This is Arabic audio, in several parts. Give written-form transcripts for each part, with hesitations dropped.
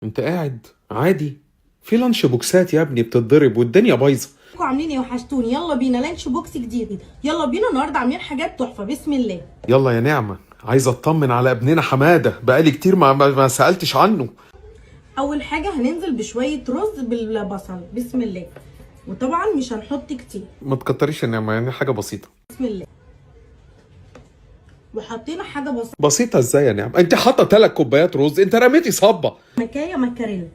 انت قاعد عادي في لانش بوكسات يا ابني بتتضرب والدنيا بايظه. عاملين ايه؟ وحشتوني. يلا بينا لانش بوكس جديد. يلا بينا النهارده عاملين حاجات تحفه. بسم الله. يلا يا نعمه، عايز اطمن على ابننا حماده، بقالي كتير ما سالتش عنه. اول حاجه هننزل بشويه رز بالبصل. بسم الله. وطبعا مش هنحط كتير. ما تكتريش يا نعمه، يعني حاجه بسيطه. بسم الله. وحطينا حاجه بسيطه. بسيطه ازاي يا نعمه؟ انت حاطه 3 كوبايات رز، انت رميتي صبه. مكايه مكاريلا.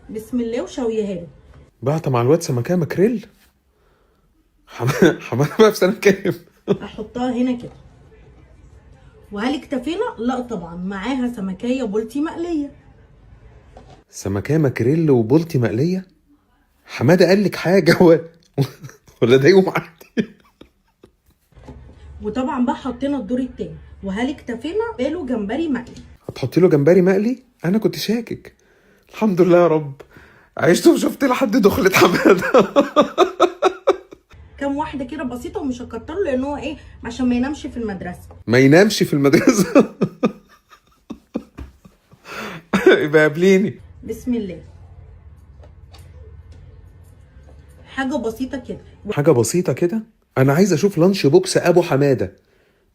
بسم الله. وشويها له. بعت مع الواد سمكه ماكريل. حماده بقى في سنه كام؟ احطها هنا كده. وهل اكتفينا؟ لا طبعا، معاها سمكيه بولتي مقليه. سمكه ماكريل وبولتي مقليه؟ حماده قال لك حاجه ولا ده يوم عادي؟ وطبعا بقى حطينا الدور التاني. وهل اكتفينا؟ قالوا جمبري مقلي. هتحطي له جمبري مقلي؟ انا كنت شاكك. الحمد لله يا رب، عشت وشفت لحد دخلة حماده. كام واحده كده بسيطه، ومش هكتره لان هو ايه، عشان ما ينامش في المدرسه. ما ينامش في المدرسه. يبقى قابليني. بسم الله. حاجه بسيطه كده. حاجه بسيطه كده. انا عايز اشوف لانش بوكس ابو حماده.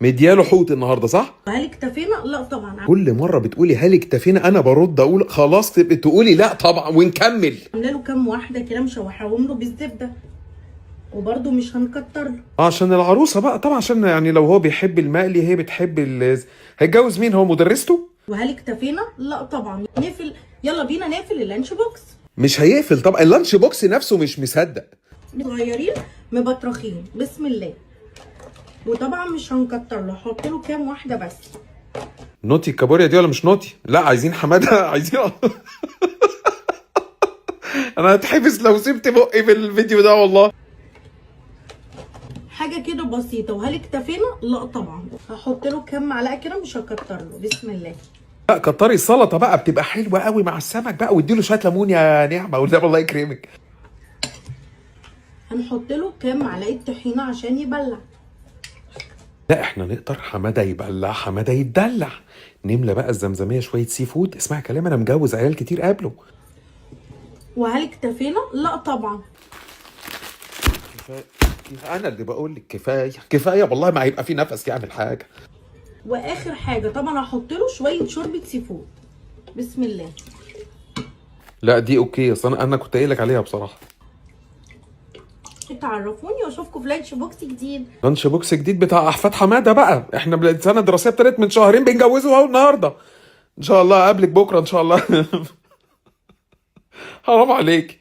مدياله حوت النهارده صح؟ وهل اكتفينا؟ لا طبعا. كل مره بتقولي هل اكتفينا انا برد اقول خلاص، تبقي تقولي لا طبعا ونكمل. عامله له كام واحده كده مشوحاهم له بالزبده. وبرده مش هنكتر له. عشان العروسه بقى طبعا، عشان يعني لو هو بيحب المقلي هي بتحب هيتجوز مين؟ هو مدرسته؟ وهل اكتفينا؟ لا طبعا. نقفل. يلا بينا نقفل اللانش بوكس. مش هيقفل طبعا، اللانش بوكس نفسه مش مصدق. صغيرين مبطرخين. بسم الله. وطبعا مش هنكتر له، هحط له كام واحده بس. نوتي الكابوريا دي ولا مش نوتي؟ لا عايزين حماده، عايزين. انا هتحبس لو سبت بقي في الفيديو ده والله. حاجه كده بسيطه. وهل اكتفينا؟ لا طبعا. هحط له كام معلقه كده، مش هكتر له. بسم الله. لا كتري السلطه بقى، بتبقى حلوه قوي مع السمك بقى، واديله شويه ليمون يا نعمه والنبي الله يكرمك. هنحط له كام معلقه طحينه عشان يبلع. لا احنا نقدر حماده يبلع، حماده يتدلع. نملى بقى الزمزميه شويه سي فود. اسمع كلام، انا مجوز عيال كتير قبله. وهل اكتفينا؟ لا طبعا. كفايه. انا اللي بقول لك كفايه كفايه والله، ما هيبقى في نفس يعمل حاجه. واخر حاجه طبعا هحط له شويه شوربه سي فود. بسم الله. لا دي اوكي، اصل انا كنت قايل لك عليها بصراحه. تعرفوني واشوفكم في لانش بوكس جديد. لانش بوكس جديد بتاع احفاد حماده بقى. احنا السنه الدراسيه ابتدت من شهرين، بنجوزه اهو النهارده. ان شاء الله اقابلك بكره ان شاء الله. حرام عليك.